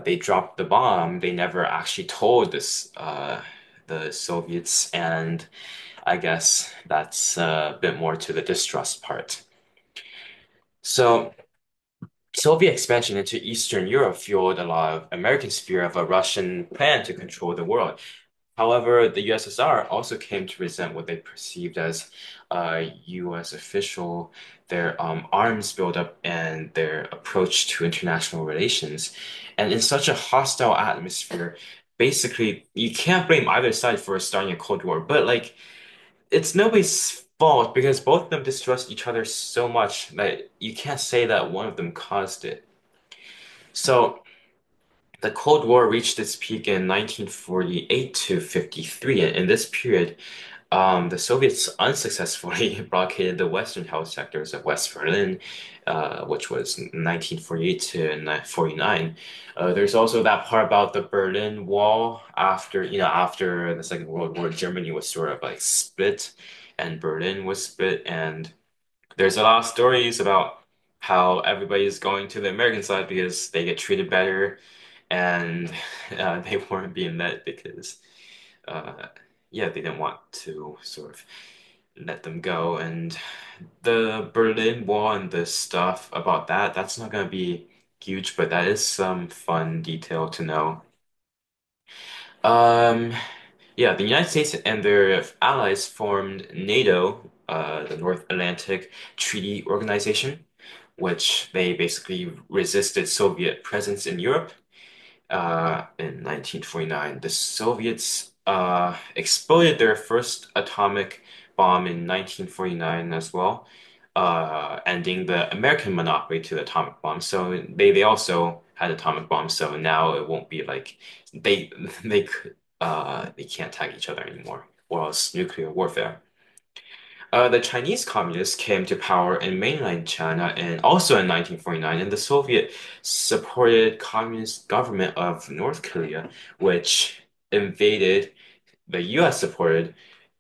they dropped the bomb, they never actually told the Soviets, and I guess that's a bit more to the distrust part. So. Soviet expansion into Eastern Europe fueled a lot of Americans' fear of a Russian plan to control the world. However, the USSR also came to resent what they perceived as US official, their arms buildup, and their approach to international relations. And in such a hostile atmosphere, basically, you can't blame either side for starting a Cold War, but like, it's nobody's fault because both of them distrust each other so much that you can't say that one of them caused it. So the Cold War reached its peak in 1948 to 53. And in this period, the Soviets unsuccessfully blockaded the western held sectors of West Berlin, which was 1948 to 49. There's also that part about the Berlin Wall after the Second World War, Germany was sort of like split and Berlin was split. And there's a lot of stories about how everybody's going to the American side because they get treated better and they weren't being let because uh, yeah, they didn't want to sort of let them go. And the Berlin Wall and the stuff about that, that's not going to be huge, but that is some fun detail to know. Um, yeah, the United States and their allies formed NATO, the North Atlantic Treaty Organization, which they basically resisted Soviet presence in Europe. In 1949. The Soviets exploded their first atomic bomb in 1949 as well, ending the American monopoly to the atomic bomb. So they also had atomic bombs, so now it won't be like they they can't tag each other anymore, or else nuclear warfare. The Chinese communists came to power in mainland China and also in 1949, and the Soviet supported communist government of North Korea, which invaded the US supported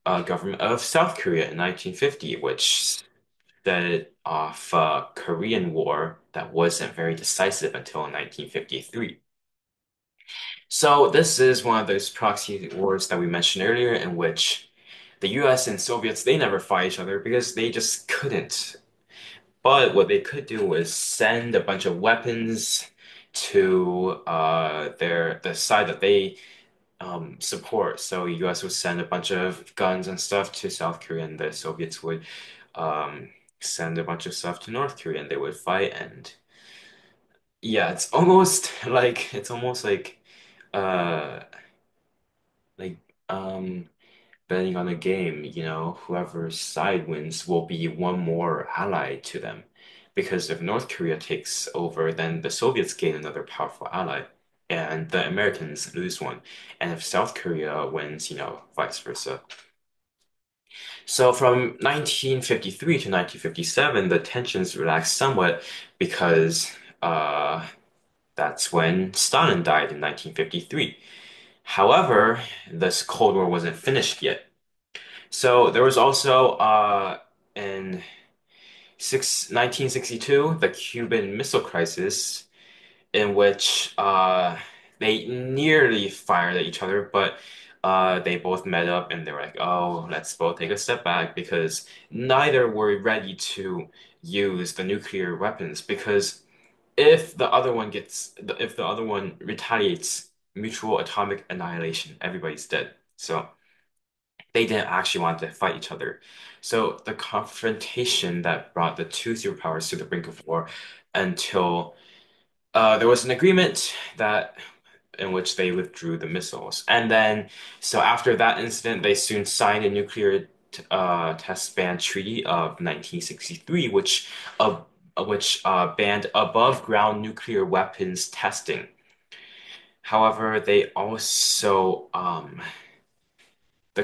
government of South Korea in 1950, which set off a Korean War that wasn't very decisive until 1953. So this is one of those proxy wars that we mentioned earlier in which the US and Soviets, they never fought each other because they just couldn't. But what they could do was send a bunch of weapons to the side that they support. So US would send a bunch of guns and stuff to South Korea, and the Soviets would um, send a bunch of stuff to North Korea, and they would fight. And yeah, it's almost like uh like um betting on a game, whoever's side wins will be one more ally to them. because if North Korea takes over, then the Soviets gain another powerful ally, and the Americans lose one. And if South Korea wins, vice versa. So from 1953 to 1957, the tensions relaxed somewhat because that's when Stalin died in 1953. However, this Cold War wasn't finished yet. So there was also in 1962 the Cuban Missile Crisis, in which they nearly fired at each other, but they both met up and they were like, "Oh, let's both take a step back," because neither were ready to use the nuclear weapons. Because if the other one retaliates, mutual atomic annihilation, everybody's dead. So they didn't actually want to fight each other. So the confrontation that brought the two superpowers to the brink of war until there was an agreement that in which they withdrew the missiles. And then, so after that incident, they soon signed a nuclear test ban treaty of 1963, which banned above ground nuclear weapons testing. However, the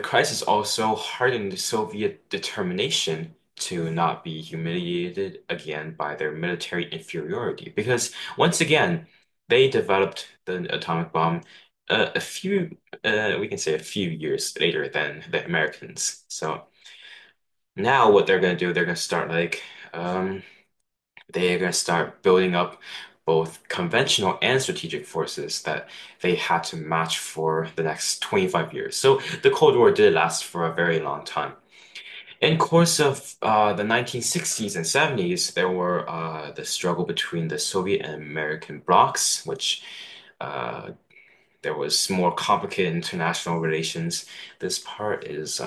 crisis also hardened Soviet determination to not be humiliated again by their military inferiority. Because once again, they developed the atomic bomb we can say a few years later than the Americans. So now what they're going to do, they're going to start building up both conventional and strategic forces that they had to match for the next 25 years. So the Cold War did last for a very long time. In course of the 1960s and 70s, there were the struggle between the Soviet and American blocs, which uh, there was more complicated international relations. This part is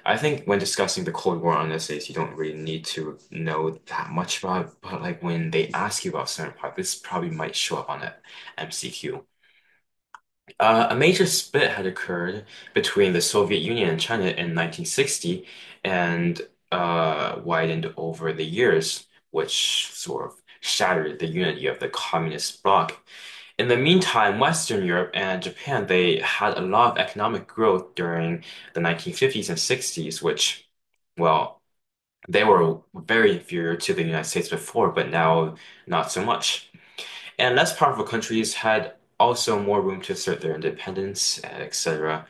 I think when discussing the Cold War on essays, you don't really need to know that much about it, but like when they ask you about certain part, this probably might show up on an MCQ. A major split had occurred between the Soviet Union and China in 1960 and widened over the years, which sort of shattered the unity of the communist bloc. In the meantime, Western Europe and Japan, they had a lot of economic growth during the 1950s and 60s, which, well, they were very inferior to the United States before, but now not so much. And less powerful countries had also more room to assert their independence, etc.,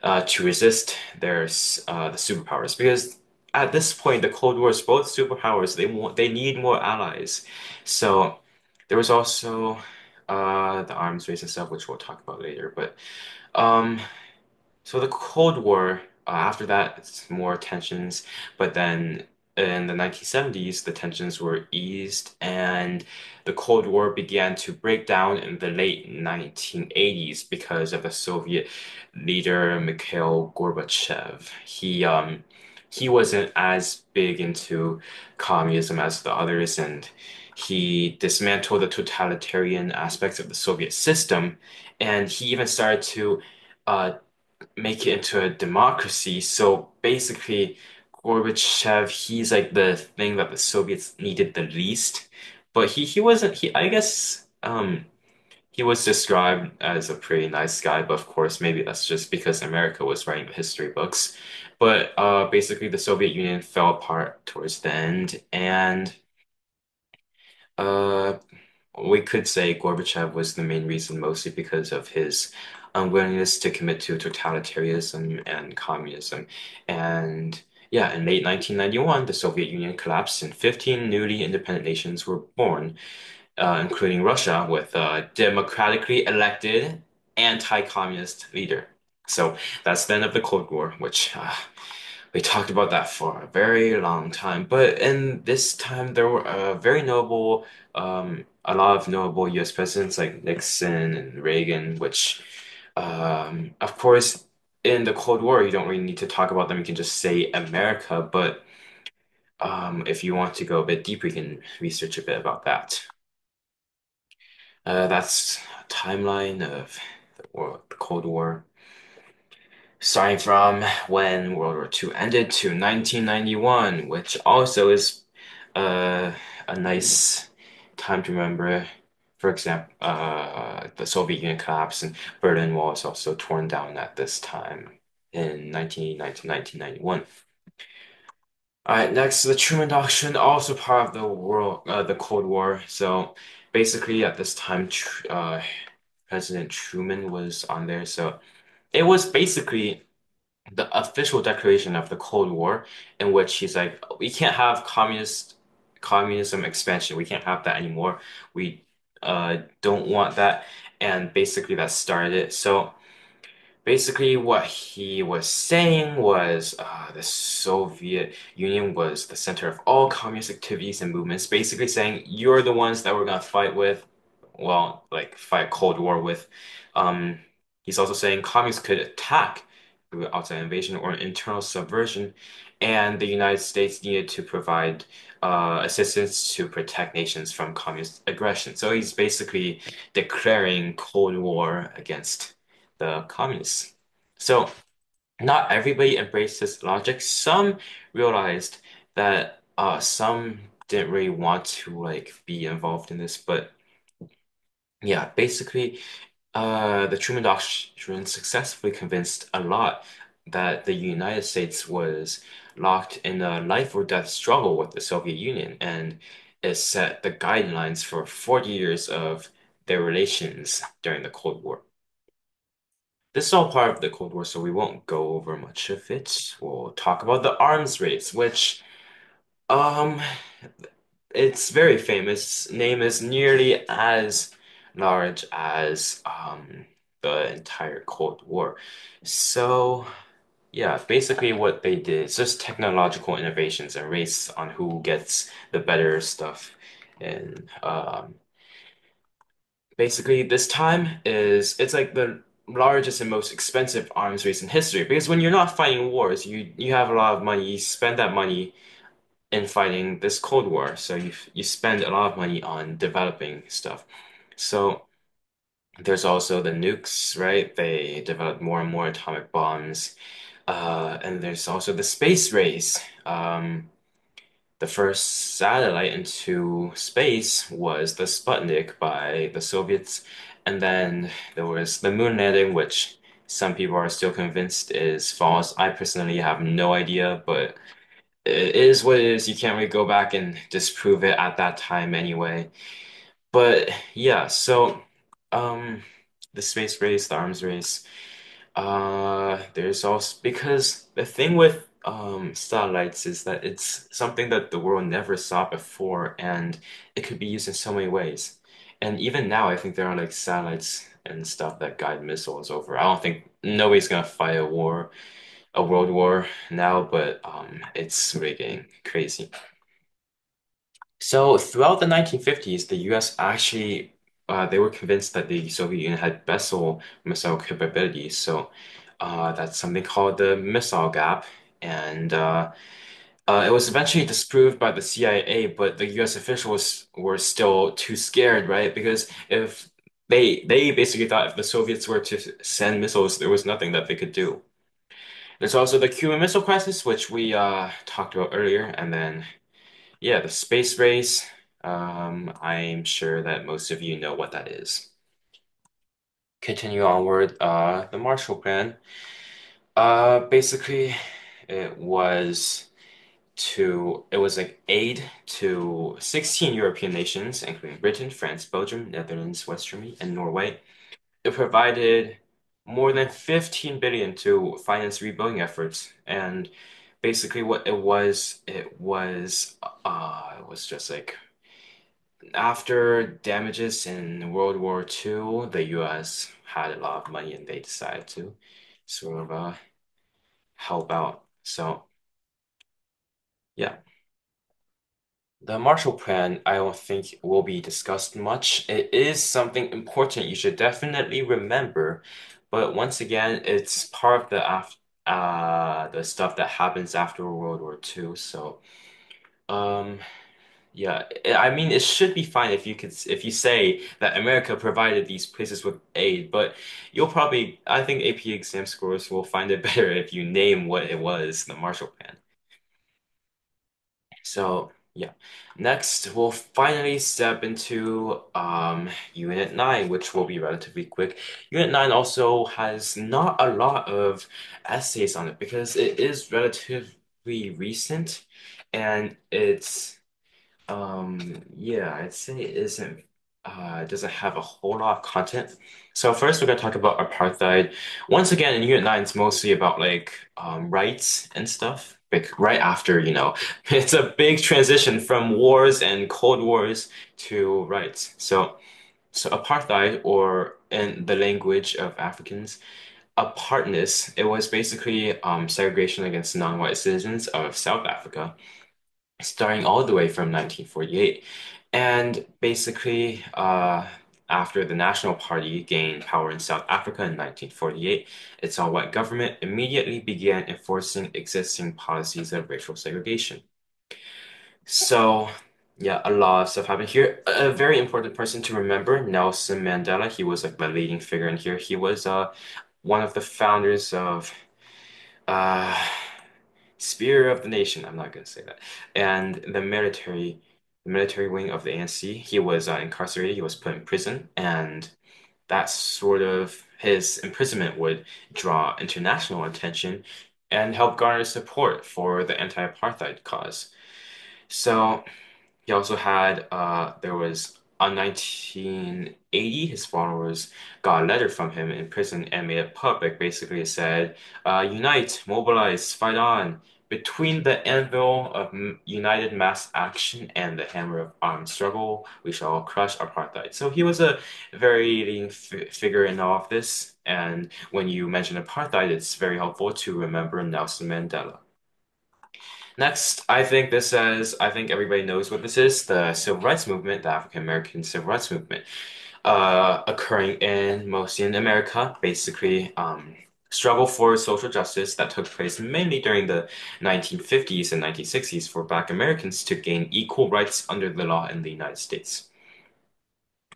to resist the superpowers. Because at this point, the Cold War is both superpowers. They need more allies. So there was also the arms race and stuff, which we'll talk about later. But um, so the Cold War, after that, it's more tensions. But then in the 1970s, the tensions were eased, and the Cold War began to break down in the late 1980s because of the Soviet leader Mikhail Gorbachev. He wasn't as big into communism as the others, and he dismantled the totalitarian aspects of the Soviet system, and he even started to uh, make it into a democracy. So basically, Gorbachev, he's like the thing that the Soviets needed the least. But he wasn't he I guess he was described as a pretty nice guy, but of course maybe that's just because America was writing the history books. But basically the Soviet Union fell apart towards the end and uh we could say Gorbachev was the main reason, mostly because of his unwillingness to commit to totalitarianism and communism. And yeah, in late 1991, the Soviet Union collapsed and 15 newly independent nations were born, including Russia, with a democratically elected anti-communist leader. So that's the end of the Cold War, which we talked about that for a very long time. But in this time, there were a lot of notable US presidents like Nixon and Reagan, which, of course, in the Cold War, you don't really need to talk about them. You can just say America. But if you want to go a bit deeper, you can research a bit about that. That's a timeline of the Cold War, starting from when World War II ended to 1991, which also is uh, a nice time to remember. For example, the Soviet Union collapse and Berlin Wall was also torn down at this time in 1989 to 1991. All right, next, the Truman Doctrine, also part of the Cold War. So basically, at this time, President Truman was on there. So it was basically the official declaration of the Cold War, in which he's like, we can't have communism expansion. We can't have that anymore. We don't want that. And basically, that started it. So. Basically, what he was saying was the Soviet Union was the center of all communist activities and movements, basically saying you're the ones that we're gonna fight with, well, like fight Cold War with. Um, he's also saying communists could attack through outside invasion or internal subversion, and the United States needed to provide assistance to protect nations from communist aggression. So he's basically declaring Cold War against the communists. So not everybody embraced this logic. Some realized that some didn't really want to like be involved in this, but yeah, basically the Truman Doctrine successfully convinced a lot that the United States was locked in a life or death struggle with the Soviet Union, and it set the guidelines for 40 years of their relations during the Cold War. This is all part of the Cold War, so we won't go over much of it. We'll talk about the arms race, which, um, it's very famous. Name is nearly as large as the entire Cold War. So, yeah, basically what they did is just technological innovations and race on who gets the better stuff. And basically, this time it's like the largest and most expensive arms race in history because when you're not fighting wars, you have a lot of money. You spend that money in fighting this Cold War, so you spend a lot of money on developing stuff. So there's also the nukes, right? They develop more and more atomic bombs, and there's also the space race. The first satellite into space was the Sputnik by the Soviets. And then there was the moon landing, which some people are still convinced is false. I personally have no idea, but it is what it is. You can't really go back and disprove it at that time anyway. But yeah, so um the space race, the arms race. There's also because the thing with satellites is that it's something that the world never saw before, and it could be used in so many ways. And even now, I think there are like satellites and stuff that guide missiles over. I don't think nobody's gonna fight a world war now, but it's really getting crazy. So throughout the 1950s, the US actually they were convinced that the Soviet Union had better missile capabilities. So that's something called the missile gap, and it was eventually disproved by the CIA, but the US officials were still too scared, right? Because if they basically thought if the Soviets were to send missiles, there was nothing that they could do. There's also the Cuban Missile Crisis, which we talked about earlier, and then yeah, the space race. I'm sure that most of you know what that is. Continue onward. The Marshall Plan. Basically, it was it was like aid to 16 European nations, including Britain, France, Belgium, Netherlands, West Germany, and Norway. It provided more than 15 billion to finance rebuilding efforts, and basically what it was just like after damages in World War II, the US had a lot of money and they decided to sort of help out. So, yeah. The Marshall Plan, I don't think will be discussed much. It is something important you should definitely remember, but once again, it's part of the stuff that happens after World War II. So, um, yeah, I mean, it should be fine if you say that America provided these places with aid, but I think AP exam scores will find it better if you name what it was, the Marshall Plan. So, Yeah. Next, we'll finally step into Unit 9, which will be relatively quick. Unit 9 also has not a lot of essays on it because it is relatively recent and yeah, I'd say it isn't it doesn't have a whole lot of content. So first we're gonna talk about apartheid. Once again, in Unit 9, it's mostly about like rights and stuff. Like right after, it's a big transition from wars and Cold Wars to rights. So apartheid, or in the language of Africans, apartness, it was basically segregation against non-white citizens of South Africa starting all the way from 1948. And basically, after the National Party gained power in South Africa in 1948, its all-white government immediately began enforcing existing policies of racial segregation. So, yeah, a lot of stuff happened here. A very important person to remember, Nelson Mandela. He was like the leading figure in here. He was one of the founders of uh, Spear of the Nation. I'm not gonna say that. And the military wing of the ANC. He was incarcerated. He was put in prison, and that sort of his imprisonment would draw international attention and help garner support for the anti-apartheid cause. So. He also had, there was on 1980, his followers got a letter from him in prison and made it public. Basically, it said, unite, mobilize, fight on. Between the anvil of united mass action and the hammer of armed struggle, we shall crush apartheid. So he was a very leading figure in all of this. And when you mention apartheid, it's very helpful to remember Nelson Mandela. Next, I think everybody knows what this is, the civil rights movement, the African American civil rights movement, occurring in mostly in America, basically, struggle for social justice that took place mainly during the 1950s and 1960s for Black Americans to gain equal rights under the law in the United States.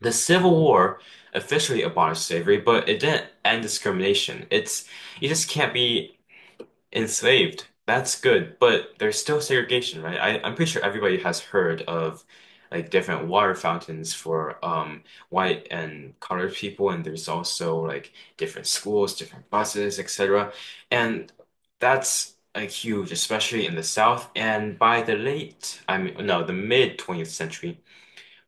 The Civil War officially abolished slavery, but it didn't end discrimination. You just can't be enslaved. That's good, but there's still segregation, right? I'm pretty sure everybody has heard of like different water fountains for white and colored people, and there's also like different schools, different buses, etc. And that's like huge, especially in the South. And by the the mid 20th century,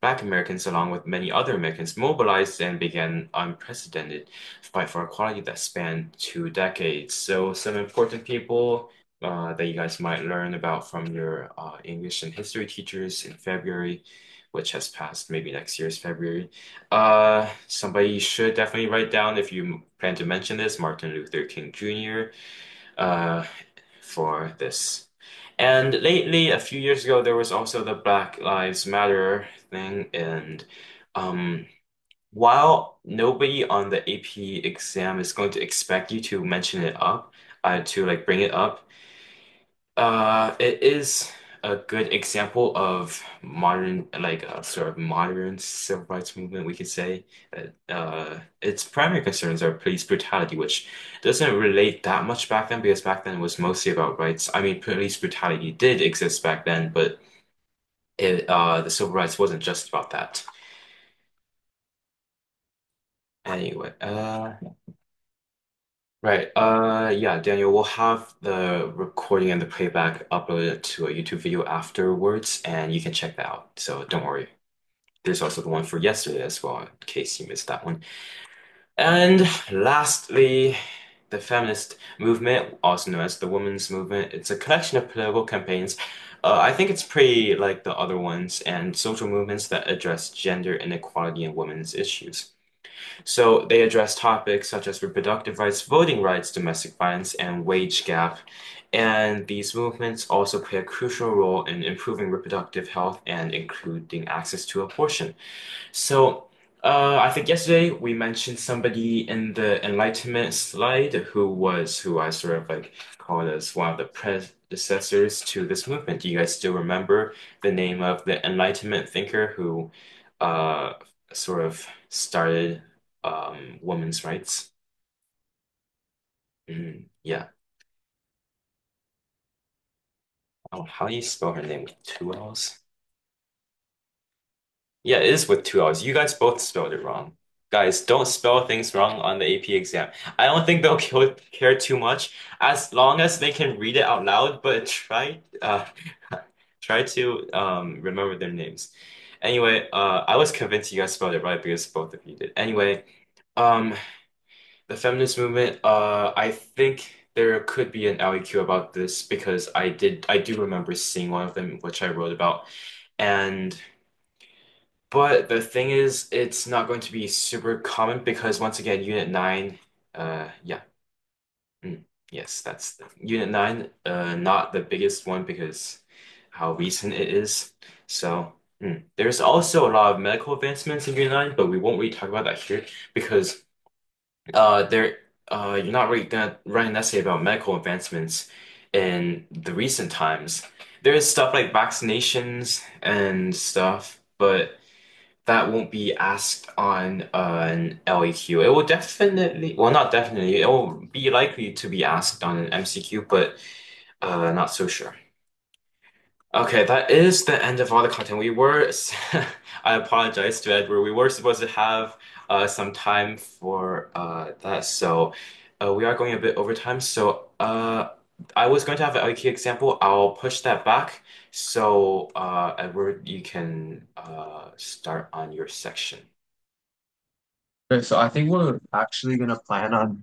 Black Americans, along with many other Americans, mobilized and began unprecedented fight for equality that spanned 2 decades. So, some important people that you guys might learn about from your English and history teachers in February, which has passed maybe next year's February. Somebody you should definitely write down if you plan to mention this, Martin Luther King Jr. Uh, for this. And lately, a few years ago, there was also the Black Lives Matter thing. And um, while nobody on the AP exam is going to expect you to mention it up, to like bring it up, it is a good example of modern, like a sort of modern civil rights movement, we could say. Its primary concerns are police brutality, which doesn't relate that much back then because back then it was mostly about rights. I mean, police brutality did exist back then, but the civil rights wasn't just about that. Anyway, right. Yeah, Daniel, we'll have the recording and the playback uploaded to a YouTube video afterwards, and you can check that out. So don't worry. There's also the one for yesterday as well, in case you missed that one. And lastly, the feminist movement, also known as the women's movement. It's a collection of political campaigns. I think it's pretty like the other ones and social movements that address gender inequality and women's issues. So they address topics such as reproductive rights, voting rights, domestic violence, and wage gap. And these movements also play a crucial role in improving reproductive health and including access to abortion. So, I think yesterday we mentioned somebody in the Enlightenment slide who I sort of like called as one of the predecessors to this movement. Do you guys still remember the name of the Enlightenment thinker who uh, sort of started women's rights? Yeah. Oh, how do you spell her name with two L's? Yeah, it is with two L's. You guys both spelled it wrong. Guys, don't spell things wrong on the AP exam. I don't think they'll care too much as long as they can read it out loud, but try to remember their names. Anyway, I was convinced you guys spelled it right because both of you did. Anyway, um the feminist movement, I think there could be an LEQ about this because I do remember seeing one of them which I wrote about. And but the thing is, it's not going to be super common because once again, Unit 9, yeah, mm, yes, Unit 9, not the biggest one because how recent it is. So, there's also a lot of medical advancements in Unit 9, but we won't really talk about that here because there, you're not really gonna write an essay about medical advancements in the recent times. There's stuff like vaccinations and stuff, but that won't be asked on an LAQ. It will definitely, well, not definitely, it will be likely to be asked on an MCQ, but not so sure. Okay, that is the end of all the content. I apologize to Edward. We were supposed to have some time for that, so we are going a bit over time. So I was going to have an LAQ example. I'll push that back. So Edward, you can start on your section. Okay, so I think we're actually gonna plan on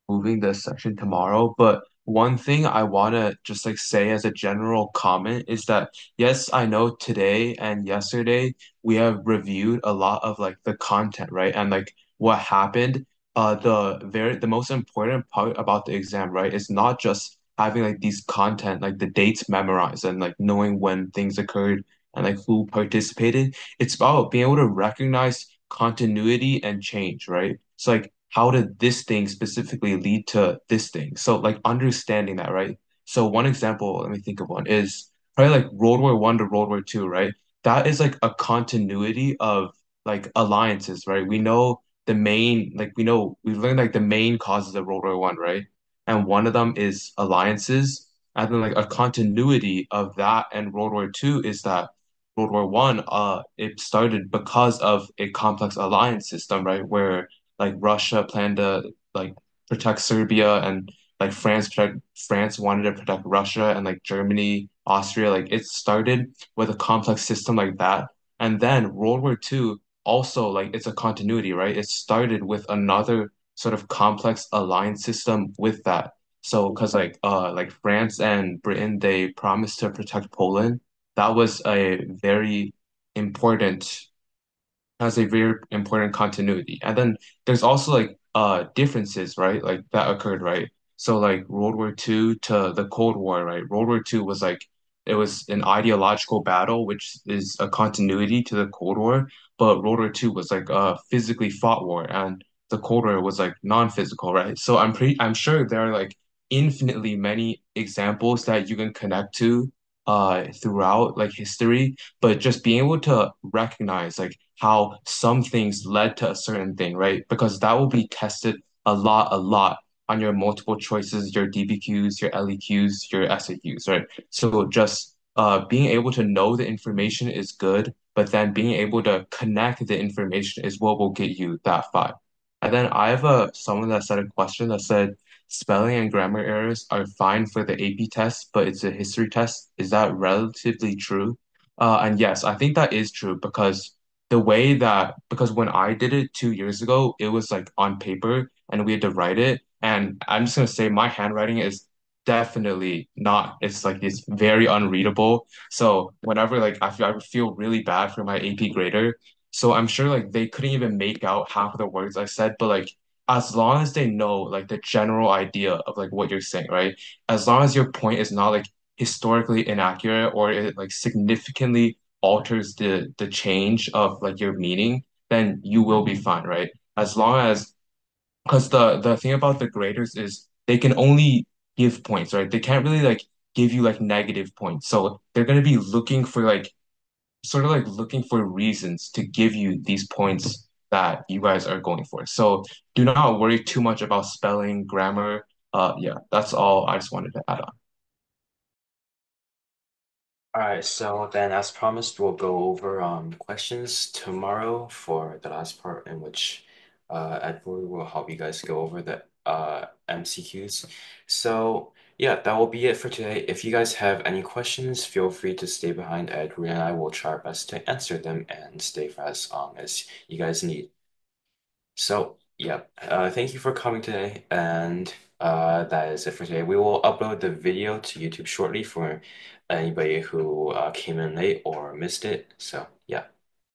moving this section tomorrow, but one thing I wanna just like say as a general comment is that yes, I know today and yesterday we have reviewed a lot of like the content, right? And like what happened. The most important part about the exam, right, is not just having like these content, like the dates memorized and like knowing when things occurred and like who participated. It's about being able to recognize continuity and change, right? So like how did this thing specifically lead to this thing? So like understanding that, right? So one example, let me think of one, is probably like World War One to World War Two, right? That is like a continuity of like alliances, right? We know the main, like we've learned like the main causes of World War One, right? And one of them is alliances. And then like a continuity of that and World War Two is that World War One, it started because of a complex alliance system, right? Where like Russia planned to like protect Serbia and like France wanted to protect Russia and like Germany, Austria, like it started with a complex system like that. And then World War Two also like it's a continuity, right? It started with another sort of complex alliance system with that. So because like France and Britain they promised to protect Poland. That was a very important has a very important continuity. And then there's also like differences, right? Like that occurred, right? So like World War II to the Cold War, right? World War II was like it was an ideological battle, which is a continuity to the Cold War, but World War II was like a physically fought war and the Cold War was like non-physical, right? So I'm sure there are like infinitely many examples that you can connect to throughout like history, but just being able to recognize like how some things led to a certain thing, right? Because that will be tested a lot on your multiple choices, your DBQs, your LEQs, your SAQs, right? So just being able to know the information is good, but then being able to connect the information is what will get you that five. And then I have someone that said a question that said spelling and grammar errors are fine for the AP test, but it's a history test. Is that relatively true? And yes, I think that is true because because when I did it 2 years ago, it was like on paper and we had to write it. And I'm just gonna say my handwriting is definitely not, it's very unreadable. So whenever like I would feel really bad for my AP grader. So I'm sure like they couldn't even make out half of the words I said, but like as long as they know like the general idea of like what you're saying, right? As long as your point is not like historically inaccurate or it like significantly alters the change of like your meaning, then you will be fine, right? As long as because the thing about the graders is they can only give points, right? They can't really like give you like negative points. So they're gonna be looking for like sort of like looking for reasons to give you these points that you guys are going for. So do not worry too much about spelling, grammar. Yeah, that's all I just wanted to add on. All right, so then as promised, we'll go over questions tomorrow for the last part in which Edward will help you guys go over the MCQs. So yeah, that will be it for today. If you guys have any questions, feel free to stay behind. Edward and I will try our best to answer them and stay for as long as you guys need. So, yeah, thank you for coming today, and that is it for today. We will upload the video to YouTube shortly for anybody who came in late or missed it. So, yeah.